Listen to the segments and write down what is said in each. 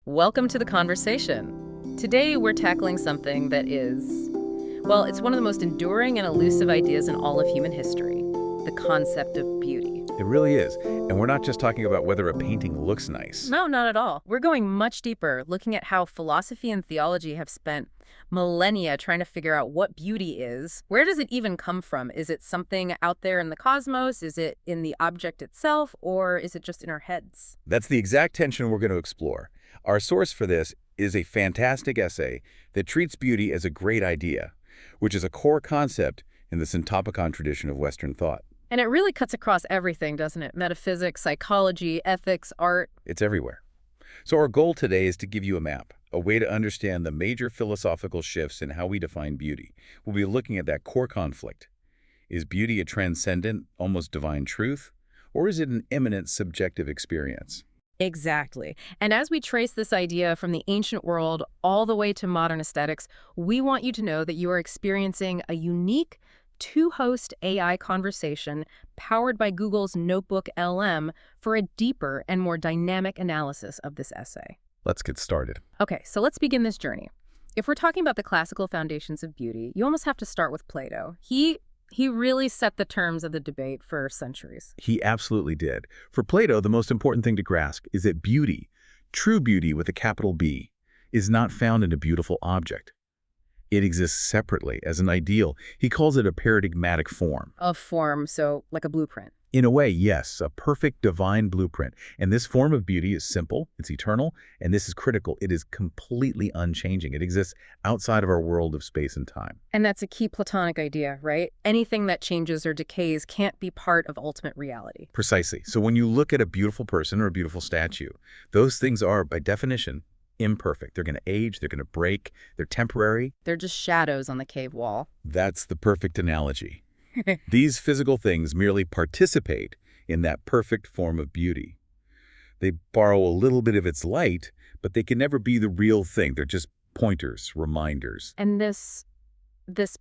Welcome to the conversation. Today we're tackling something that is, well, it's one of the most enduring and elusive ideas in all of human history, the concept of beauty. It really is. And we're not just talking about whether a painting looks nice. No, not at all. We're going much deeper, looking at how philosophy and theology have spent millennia trying to figure out what beauty is. Where does it even come from? Is it something out there in the cosmos? Is it in the object itself? Or is it just in our heads? That's the exact tension we're going to explore. Our source for this is a fantastic essay that treats beauty as a great idea, which is a core concept in the Syntopicon tradition of Western thought. And it really cuts across everything, doesn't it? Metaphysics, psychology, ethics, art. It's everywhere. So our goal today is to give you a map, a way to understand the major philosophical shifts in how we define beauty. We'll be looking at that core conflict. Is beauty a transcendent, almost divine truth, or is it an immanent subjective experience? Exactly. And as we trace this idea from the ancient world all the way to modern aesthetics, we want you to know that you are experiencing a unique two-host AI conversation powered by Google's Notebook LM for a deeper and more dynamic analysis of this essay. Let's get started. Okay, so let's begin this journey. If we're talking about the classical foundations of beauty, you almost have to start with Plato. He really set the terms of the debate for centuries. He absolutely did. For Plato, the most important thing to grasp is that beauty, true beauty with a capital B, is not found in a beautiful object. It exists separately as an ideal. He calls it a paradigmatic form. A form, so like a blueprint. In a way, yes, a perfect divine blueprint. And this form of beauty is simple, it's eternal, and this is critical. It is completely unchanging. It exists outside of our world of space and time. And that's a key Platonic idea, right? Anything that changes or decays can't be part of ultimate reality. Precisely. So when you look at a beautiful person or a beautiful statue, those things are, by definition, imperfect. They're going to age, they're going to break, they're temporary. They're just shadows on the cave wall. That's the perfect analogy. These physical things merely participate in that perfect form of beauty. They borrow a little bit of its light, but they can never be the real thing. They're just pointers, reminders. And this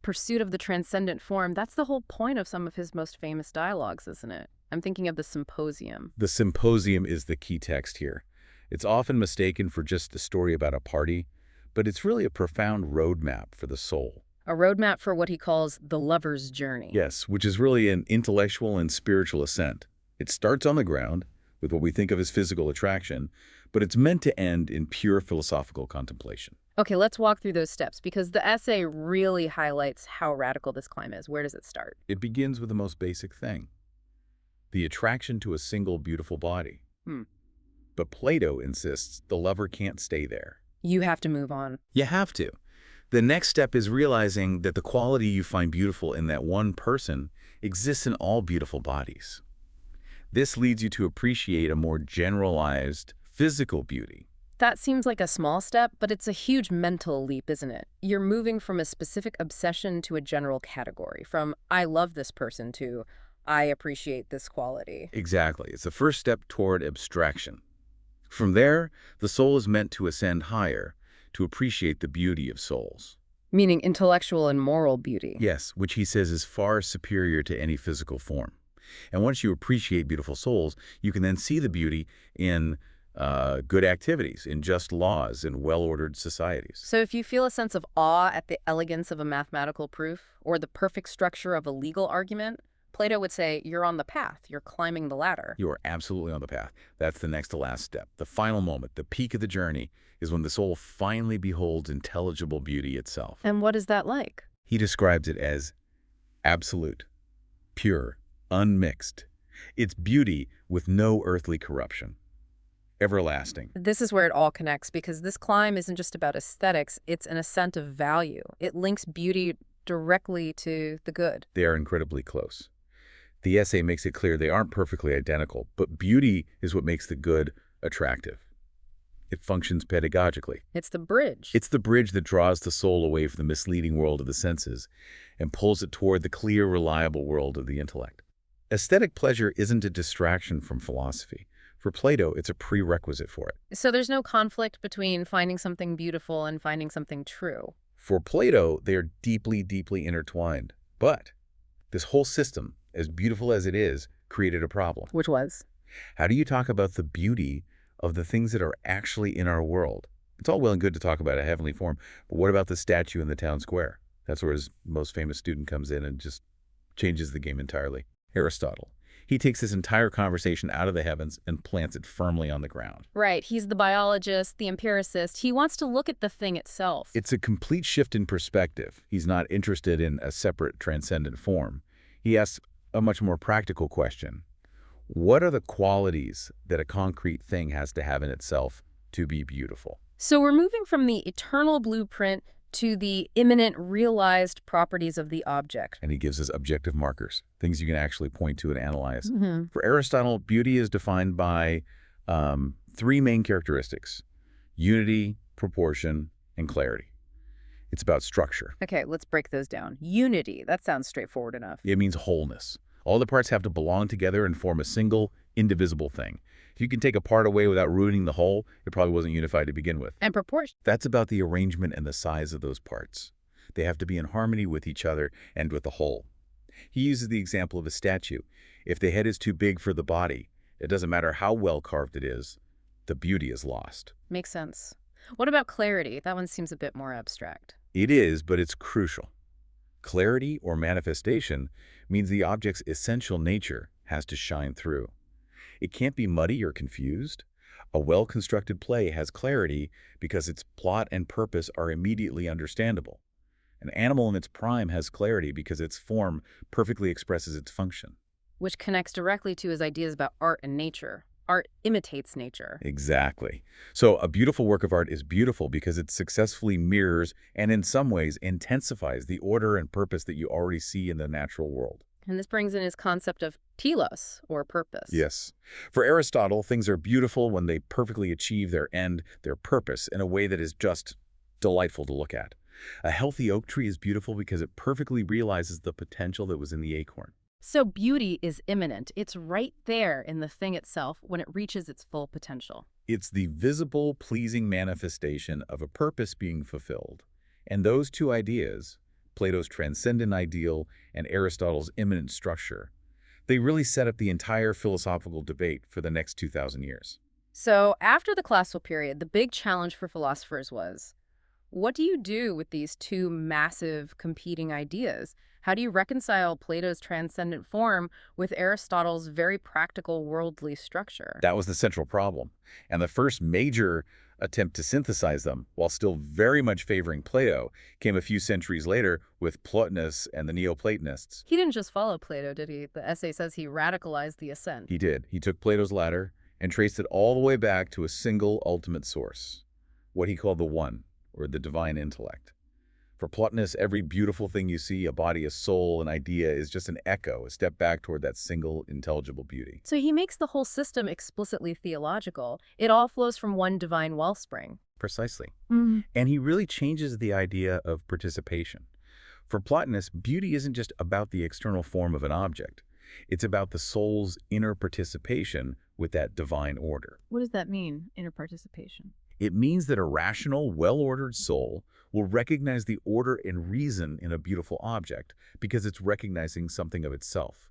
pursuit of the transcendent form, that's the whole point of some of his most famous dialogues, isn't it? I'm thinking of the Symposium. The Symposium is the key text here. It's often mistaken for just a story about a party, but it's really a profound roadmap for the soul. A roadmap for what he calls the lover's journey. Yes, which is really an intellectual and spiritual ascent. It starts on the ground with what we think of as physical attraction, but it's meant to end in pure philosophical contemplation. Okay, let's walk through those steps because the essay really highlights how radical this climb is. Where does it start? It begins with the most basic thing, the attraction to a single beautiful body. But Plato insists the lover can't stay there. You have to move on. You have to. The next step is realizing that the quality you find beautiful in that one person exists in all beautiful bodies. This leads you to appreciate a more generalized physical beauty. That seems like a small step, but it's a huge mental leap, isn't it? You're moving from a specific obsession to a general category, from I love this person to I appreciate this quality. Exactly. It's the first step toward abstraction. From there, the soul is meant to ascend higher, to appreciate the beauty of souls. Meaning intellectual and moral beauty. Yes, which he says is far superior to any physical form. And once you appreciate beautiful souls, you can then see the beauty in good activities, in just laws, in well-ordered societies. So if you feel a sense of awe at the elegance of a mathematical proof or the perfect structure of a legal argument, Plato would say you're on the path, you're climbing the ladder. You are absolutely on the path. That's the next to last step. The final moment, the peak of the journey, is when the soul finally beholds intelligible beauty itself. And what is that like? He describes it as absolute, pure, unmixed. It's beauty with no earthly corruption. Everlasting. This is where it all connects because this climb isn't just about aesthetics, it's an ascent of value. It links beauty directly to the good. They are incredibly close. The essay makes it clear they aren't perfectly identical, but beauty is what makes the good attractive. It functions pedagogically. It's the bridge. It's the bridge that draws the soul away from the misleading world of the senses and pulls it toward the clear, reliable world of the intellect. Aesthetic pleasure isn't a distraction from philosophy. For Plato, it's a prerequisite for it. So there's no conflict between finding something beautiful and finding something true. For Plato, they are deeply, deeply intertwined. But this whole system, as beautiful as it is, created a problem. Which was? How do you talk about the beauty of the things that are actually in our world. It's all well and good to talk about a heavenly form, but what about the statue in the town square? That's where his most famous student comes in and just changes the game entirely. Aristotle. He takes this entire conversation out of the heavens and plants it firmly on the ground. Right, he's the biologist, the empiricist. He wants to look at the thing itself. It's a complete shift in perspective. He's not interested in a separate transcendent form. He asks a much more practical question. What are the qualities that a concrete thing has to have in itself to be beautiful? So we're moving from the eternal blueprint to the immanent, realized properties of the object. And he gives us objective markers, things you can actually point to and analyze. Mm-hmm. For Aristotle, beauty is defined by three main characteristics: unity, proportion, and clarity. It's about structure. Okay, let's break those down. Unity, that sounds straightforward enough. It means wholeness. All the parts have to belong together and form a single, indivisible thing. If you can take a part away without ruining the whole, it probably wasn't unified to begin with. And proportion. That's about the arrangement and the size of those parts. They have to be in harmony with each other and with the whole. He uses the example of a statue. If the head is too big for the body, it doesn't matter how well carved it is, the beauty is lost. Makes sense. What about clarity? That one seems a bit more abstract. It is, but it's crucial. Clarity or manifestation means the object's essential nature has to shine through. It can't be muddy or confused. A well-constructed play has clarity because its plot and purpose are immediately understandable. An animal in its prime has clarity because its form perfectly expresses its function. Which connects directly to his ideas about art and nature. Art imitates nature. Exactly. So a beautiful work of art is beautiful because it successfully mirrors and in some ways intensifies the order and purpose that you already see in the natural world. And this brings in his concept of telos, or purpose. Yes. For Aristotle, things are beautiful when they perfectly achieve their end, their purpose, in a way that is just delightful to look at. A healthy oak tree is beautiful because it perfectly realizes the potential that was in the acorn. So beauty is immanent. It's right there in the thing itself when it reaches its full potential. It's the visible, pleasing manifestation of a purpose being fulfilled. And those two ideas, Plato's transcendent ideal and Aristotle's immanent structure, they really set up the entire philosophical debate for the next 2,000 years. So after the classical period, the big challenge for philosophers was, what do you do with these two massive competing ideas? How do you reconcile Plato's transcendent form with Aristotle's very practical worldly structure? That was the central problem. And the first major attempt to synthesize them, while still very much favoring Plato, came a few centuries later with Plotinus and the Neoplatonists. He didn't just follow Plato, did he? The essay says he radicalized the ascent. He did. He took Plato's ladder and traced it all the way back to a single ultimate source, what he called the One, or the divine intellect. For Plotinus, every beautiful thing you see, a body, a soul, an idea, is just an echo, a step back toward that single intelligible beauty. So he makes the whole system explicitly theological. It all flows from one divine wellspring. Precisely. Mm. And he really changes the idea of participation. For Plotinus, beauty isn't just about the external form of an object. It's about the soul's inner participation with that divine order. What does that mean, inner participation? It means that a rational, well-ordered soul will recognize the order and reason in a beautiful object because it's recognizing something of itself.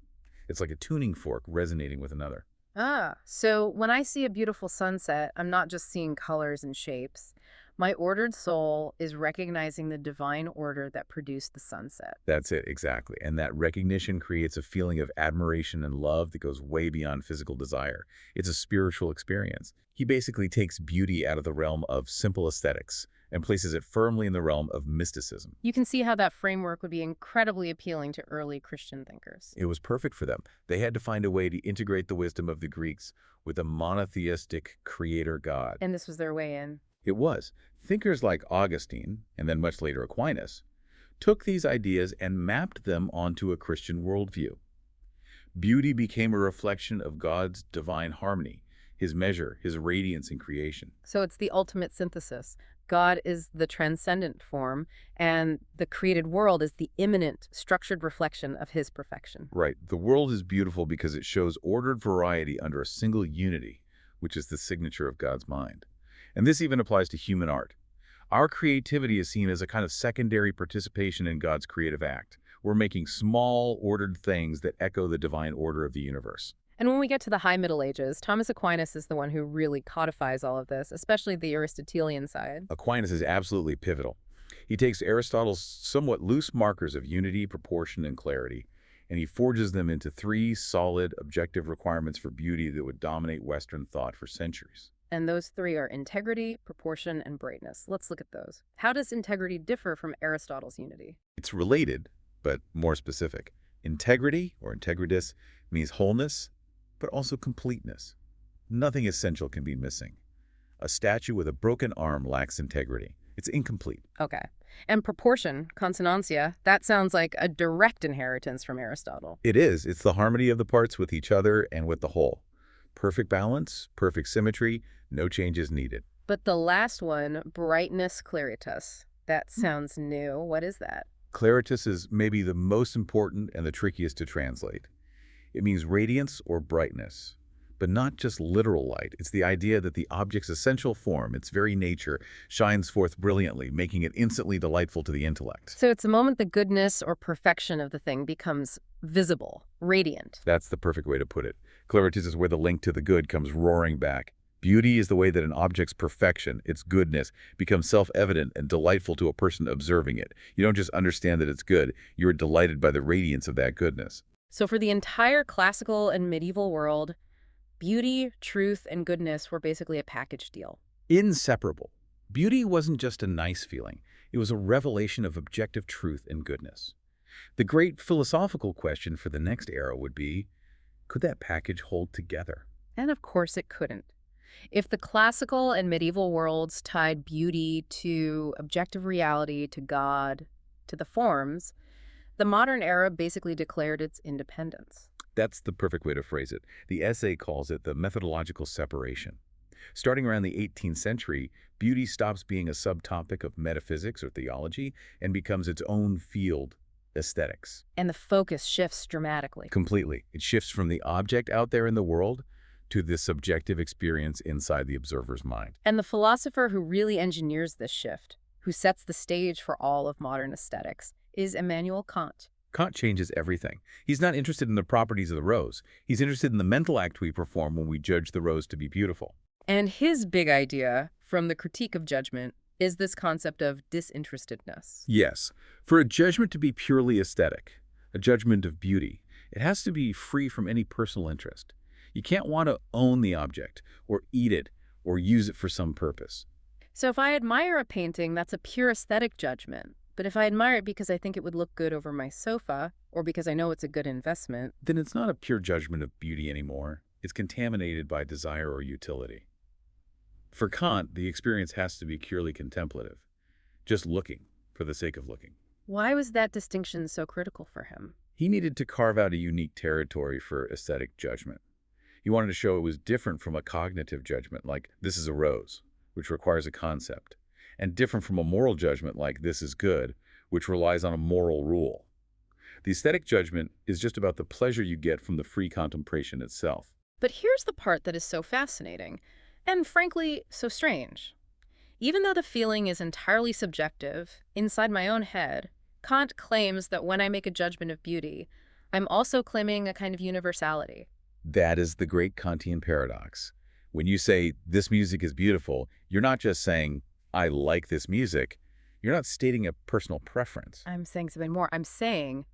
It's like a tuning fork resonating with another. Ah, so when I see a beautiful sunset, I'm not just seeing colors and shapes. My ordered soul is recognizing the divine order that produced the sunset. That's it, exactly. And that recognition creates a feeling of admiration and love that goes way beyond physical desire. It's a spiritual experience. He basically takes beauty out of the realm of simple aesthetics and places it firmly in the realm of mysticism. You can see how that framework would be incredibly appealing to early Christian thinkers. It was perfect for them. They had to find a way to integrate the wisdom of the Greeks with a monotheistic creator god. And this was their way in. It was. Thinkers like Augustine, and then much later Aquinas, took these ideas and mapped them onto a Christian worldview. Beauty became a reflection of God's divine harmony, his measure, his radiance in creation. So it's the ultimate synthesis. God is the transcendent form, and the created world is the immanent, structured reflection of his perfection. Right. The world is beautiful because it shows ordered variety under a single unity, which is the signature of God's mind. And this even applies to human art. Our creativity is seen as a kind of secondary participation in God's creative act. We're making small, ordered things that echo the divine order of the universe. And when we get to the High Middle Ages, Thomas Aquinas is the one who really codifies all of this, especially the Aristotelian side. Aquinas is absolutely pivotal. He takes Aristotle's somewhat loose markers of unity, proportion, and clarity, and he forges them into three solid, objective requirements for beauty that would dominate Western thought for centuries. And those three are integrity, proportion, and brightness. Let's look at those. How does integrity differ from Aristotle's unity? It's related, but more specific. Integrity, or integritas, means wholeness, but also completeness. Nothing essential can be missing. A statue with a broken arm lacks integrity. It's incomplete. Okay. And proportion, consonantia, that sounds like a direct inheritance from Aristotle. It is. It's the harmony of the parts with each other and with the whole. Perfect balance, perfect symmetry, no changes needed. But the last one, brightness claritas, that sounds new. What is that? Claritas is maybe the most important and the trickiest to translate. It means radiance or brightness, but not just literal light. It's the idea that the object's essential form, its very nature, shines forth brilliantly, making it instantly delightful to the intellect. So it's the moment the goodness or perfection of the thing becomes visible, radiant. That's the perfect way to put it. Claritas is where the link to the good comes roaring back. Beauty is the way that an object's perfection, its goodness, becomes self-evident and delightful to a person observing it. You don't just understand that it's good, you are delighted by the radiance of that goodness. So for the entire classical and medieval world, beauty, truth, and goodness were basically a package deal. Inseparable. Beauty wasn't just a nice feeling. It was a revelation of objective truth and goodness. The great philosophical question for the next era would be, could that package hold together? And of course it couldn't. If the classical and medieval worlds tied beauty to objective reality, to God, to the forms, the modern era basically declared its independence. That's the perfect way to phrase it. The essay calls it the methodological separation. Starting around the 18th century, beauty stops being a subtopic of metaphysics or theology and becomes its own field, aesthetics. And the focus shifts dramatically. Completely. It shifts from the object out there in the world to the subjective experience inside the observer's mind. And the philosopher who really engineers this shift, who sets the stage for all of modern aesthetics, is Immanuel Kant. Kant changes everything. He's not interested in the properties of the rose. He's interested in the mental act we perform when we judge the rose to be beautiful. And his big idea from the Critique of Judgment is this concept of disinterestedness. Yes. For a judgment to be purely aesthetic, a judgment of beauty, it has to be free from any personal interest. You can't want to own the object, or eat it, or use it for some purpose. So if I admire a painting, that's a pure aesthetic judgment. But if I admire it because I think it would look good over my sofa, or because I know it's a good investment, then it's not a pure judgment of beauty anymore. It's contaminated by desire or utility. For Kant, the experience has to be purely contemplative, just looking for the sake of looking. why was that distinction so critical for him? He needed to carve out a unique territory for aesthetic judgment. He wanted to show it was different from a cognitive judgment, like this is a rose, which requires a concept, and different from a moral judgment like this is good, which relies on a moral rule. The aesthetic judgment is just about the pleasure you get from the free contemplation itself. But here's the part that is so fascinating, and frankly, so strange. Even though the feeling is entirely subjective, inside my own head, Kant claims that when I make a judgment of beauty, I'm also claiming a kind of universality. That is the great Kantian paradox. When you say, this music is beautiful, you're not just saying, I like this music. You're not stating a personal preference. I'm saying something more. I'm saying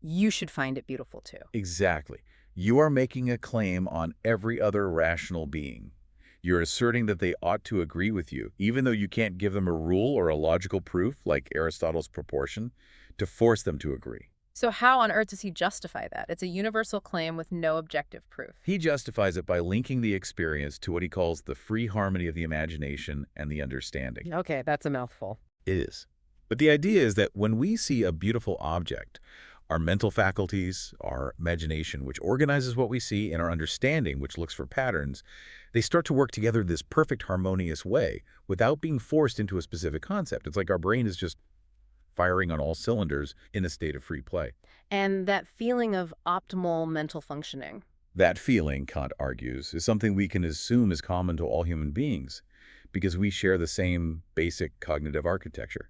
you should find it beautiful too. Exactly. You are making a claim on every other rational being. You're asserting that they ought to agree with you, even though you can't give them a rule or a logical proof, like Aristotle's proportion, to force them to agree. So how on earth does he justify that? It's a universal claim with no objective proof. He justifies it by linking the experience to what he calls the free harmony of the imagination and the understanding. Okay, that's a mouthful. It is. But the idea is that when we see a beautiful object, our mental faculties, our imagination, which organizes what we see, and our understanding, which looks for patterns, they start to work together in this perfect harmonious way without being forced into a specific concept. It's like our brain is just firing on all cylinders in a state of free play. And that feeling of optimal mental functioning. That feeling, Kant argues, is something we can assume is common to all human beings because we share the same basic cognitive architecture.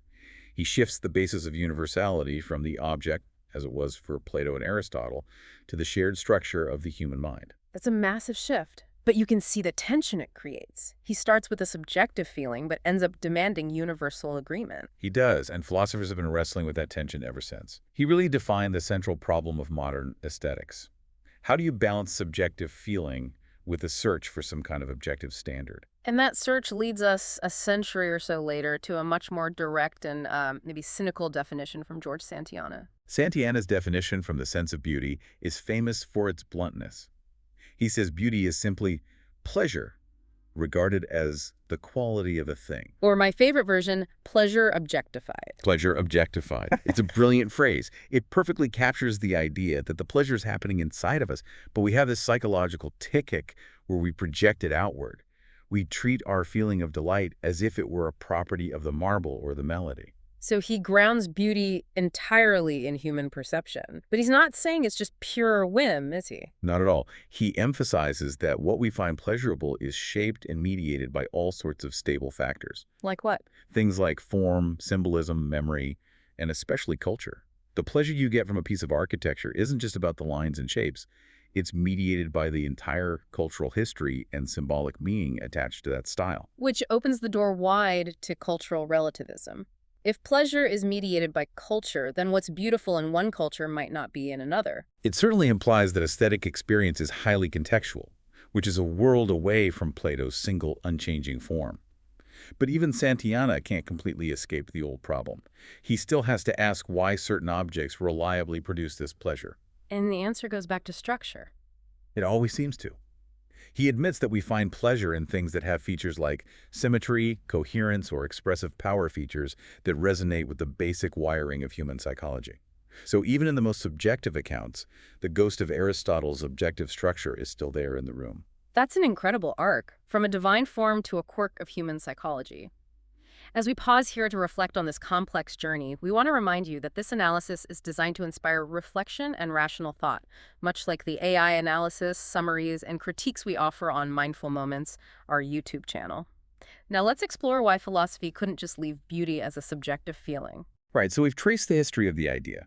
He shifts the basis of universality from the object, as it was for Plato and Aristotle, to the shared structure of the human mind. That's a massive shift. But you can see the tension it creates. He starts with a subjective feeling, but ends up demanding universal agreement. He does, and philosophers have been wrestling with that tension ever since. He really defined the central problem of modern aesthetics. How do you balance subjective feeling with the search for some kind of objective standard? And that search leads us a century or so later to a much more direct and maybe cynical definition from George Santayana. Santayana's definition from the sense of beauty is famous for its bluntness. He says beauty is simply pleasure, regarded as the quality of a thing. Or my favorite version, pleasure objectified. Pleasure objectified. It's a brilliant phrase. It perfectly captures the idea that the pleasure is happening inside of us, but we have this psychological tick where we project it outward. We treat our feeling of delight as if it were a property of the marble or the melody. So he grounds beauty entirely in human perception. But he's not saying it's just pure whim, is he? Not at all. He emphasizes that what we find pleasurable is shaped and mediated by all sorts of stable factors. Like what? Things like form, symbolism, memory, and especially culture. The pleasure you get from a piece of architecture isn't just about the lines and shapes. It's mediated by the entire cultural history and symbolic meaning attached to that style. Which opens the door wide to cultural relativism. If pleasure is mediated by culture, then what's beautiful in one culture might not be in another. It certainly implies that aesthetic experience is highly contextual, which is a world away from Plato's single, unchanging form. But even Santayana can't completely escape the old problem. He still has to ask why certain objects reliably produce this pleasure. And the answer goes back to structure. It always seems to. He admits that we find pleasure in things that have features like symmetry, coherence, or expressive power features that resonate with the basic wiring of human psychology. So even in the most subjective accounts, the ghost of Aristotle's objective structure is still there in the room. That's an incredible arc, from a divine form to a quirk of human psychology. As we pause here to reflect on this complex journey, we want to remind you that this analysis is designed to inspire reflection and rational thought, much like the AI analysis, summaries, and critiques we offer on Mindful Moments, our YouTube channel. Now let's explore why philosophy couldn't just leave beauty as a subjective feeling. Right, so we've traced the history of the idea.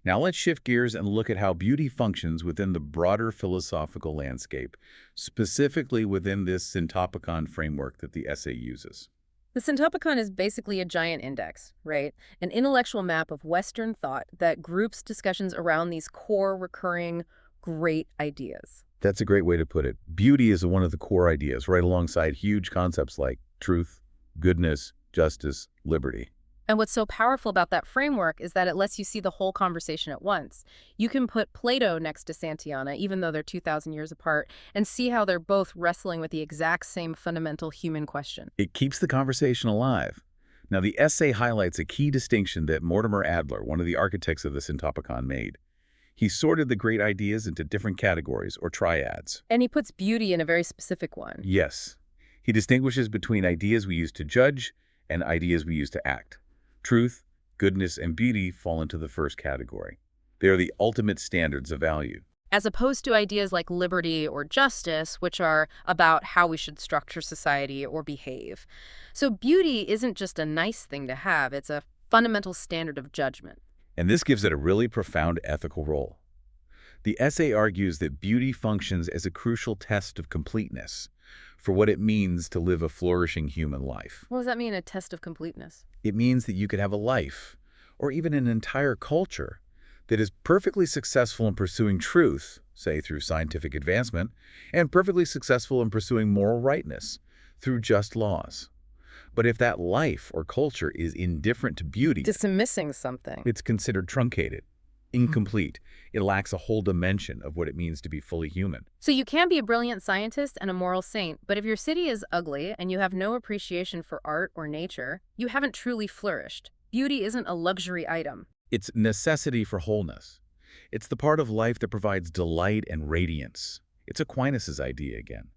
Now let's shift gears and look at how beauty functions within the broader philosophical landscape, specifically within this Syntopicon framework that the essay uses. The Syntopicon is basically a giant index, right? An intellectual map of Western thought that groups discussions around these core, recurring, great ideas. That's a great way to put it. Beauty is one of the core ideas, right alongside huge concepts like truth, goodness, justice, liberty. And what's so powerful about that framework is that it lets you see the whole conversation at once. You can put Plato next to Santayana, even though they're 2,000 years apart, and see how they're both wrestling with the exact same fundamental human question. It keeps the conversation alive. Now, the essay highlights a key distinction that Mortimer Adler, one of the architects of the Syntopicon, made. He sorted the great ideas into different categories, or triads. And he puts beauty in a very specific one. Yes. He distinguishes between ideas we use to judge and ideas we use to act. Truth, goodness, and beauty fall into the first category. They are the ultimate standards of value. As opposed to ideas like liberty or justice, which are about how we should structure society or behave. So beauty isn't just a nice thing to have, it's a fundamental standard of judgment. And this gives it a really profound ethical role. The essay argues that beauty functions as a crucial test of completeness for what it means to live a flourishing human life. What does that mean, a test of completeness? It means that you could have a life, or even an entire culture, that is perfectly successful in pursuing truth, say through scientific advancement, and perfectly successful in pursuing moral rightness through just laws. But if that life or culture is indifferent to beauty, Dismissing something. it's considered truncated, incomplete. It lacks a whole dimension of what it means to be fully human. So you can be a brilliant scientist and a moral saint, but if your city is ugly and you have no appreciation for art or nature, you haven't truly flourished. Beauty isn't a luxury item. It's necessity for wholeness. It's the part of life that provides delight and radiance. It's Aquinas' idea again.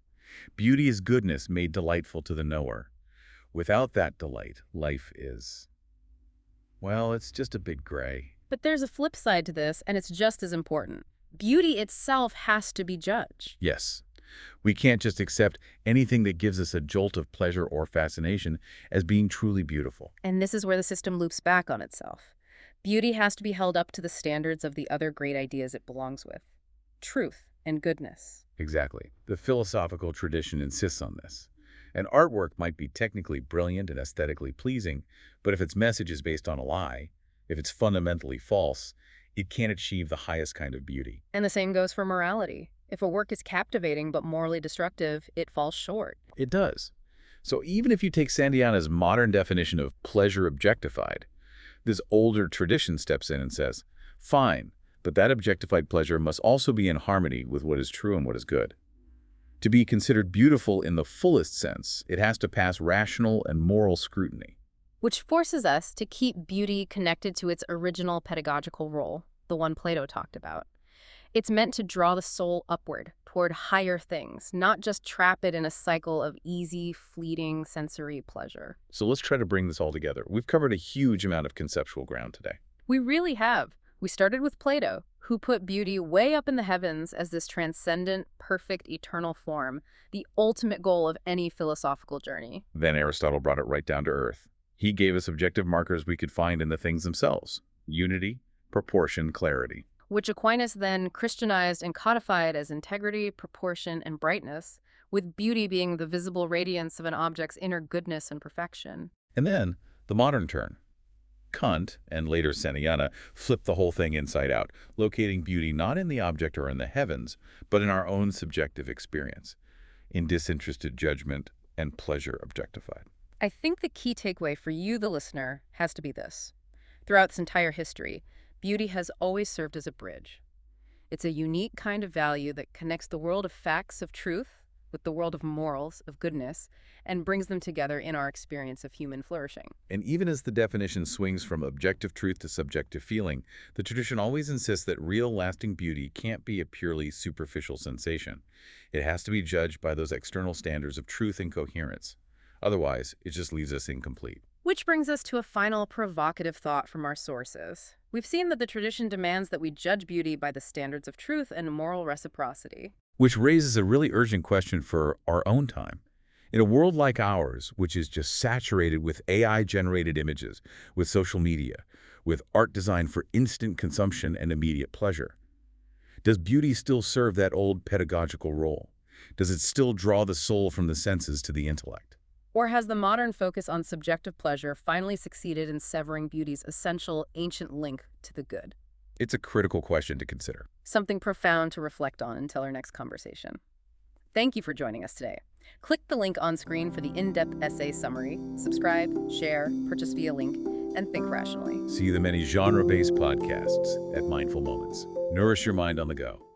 Beauty is goodness made delightful to the knower. Without that delight, life is, well, it's just a big gray. But there's a flip side to this, and it's just as important. Beauty itself has to be judged. Yes. We can't just accept anything that gives us a jolt of pleasure or fascination as being truly beautiful. And this is where the system loops back on itself. Beauty has to be held up to the standards of the other great ideas it belongs with. Truth, and goodness. Exactly. The philosophical tradition insists on this. An artwork might be technically brilliant and aesthetically pleasing, but if its message is based on a lie, if it's fundamentally false, it can't achieve the highest kind of beauty. And the same goes for morality. If a work is captivating but morally destructive, it falls short. It does. So even if you take Sandhyana's modern definition of pleasure objectified, this older tradition steps in and says, fine, but that objectified pleasure must also be in harmony with what is true and what is good. To be considered beautiful in the fullest sense, it has to pass rational and moral scrutiny. Which forces us to keep beauty connected to its original pedagogical role, the one Plato talked about. It's meant to draw the soul upward, toward higher things, not just trap it in a cycle of easy, fleeting sensory pleasure. So let's try to bring this all together. We've covered a huge amount of conceptual ground today. We really have. We started with Plato, who put beauty way up in the heavens as this transcendent, perfect, eternal form, the ultimate goal of any philosophical journey. Then Aristotle brought it right down to earth. He gave us objective markers we could find in the things themselves: unity, proportion, clarity. Which Aquinas then Christianized and codified as integrity, proportion, and brightness, with beauty being the visible radiance of an object's inner goodness and perfection. And then the modern turn. Kant, and later Sandhyana, flipped the whole thing inside out, locating beauty not in the object or in the heavens, but in our own subjective experience, in disinterested judgment and pleasure objectified. I think the key takeaway for you, the listener, has to be this. Throughout its entire history, beauty has always served as a bridge. It's a unique kind of value that connects the world of facts, of truth, with the world of morals, of goodness, and brings them together in our experience of human flourishing. And even as the definition swings from objective truth to subjective feeling, the tradition always insists that real lasting beauty can't be a purely superficial sensation. It has to be judged by those external standards of truth and coherence. Otherwise, it just leaves us incomplete. Which brings us to a final provocative thought from our sources. We've seen that the tradition demands that we judge beauty by the standards of truth and moral reciprocity. Which raises a really urgent question for our own time. In a world like ours, which is just saturated with AI-generated images, with social media, with art designed for instant consumption and immediate pleasure, does beauty still serve that old pedagogical role? Does it still draw the soul from the senses to the intellect? Or has the modern focus on subjective pleasure finally succeeded in severing beauty's essential ancient link to the good? It's a critical question to consider. Something profound to reflect on until our next conversation. Thank you for joining us today. Click the link on screen for the in-depth essay summary. Subscribe, share, purchase via link, and think rationally. See the many genre-based podcasts at Mindful Moments. Nourish your mind on the go.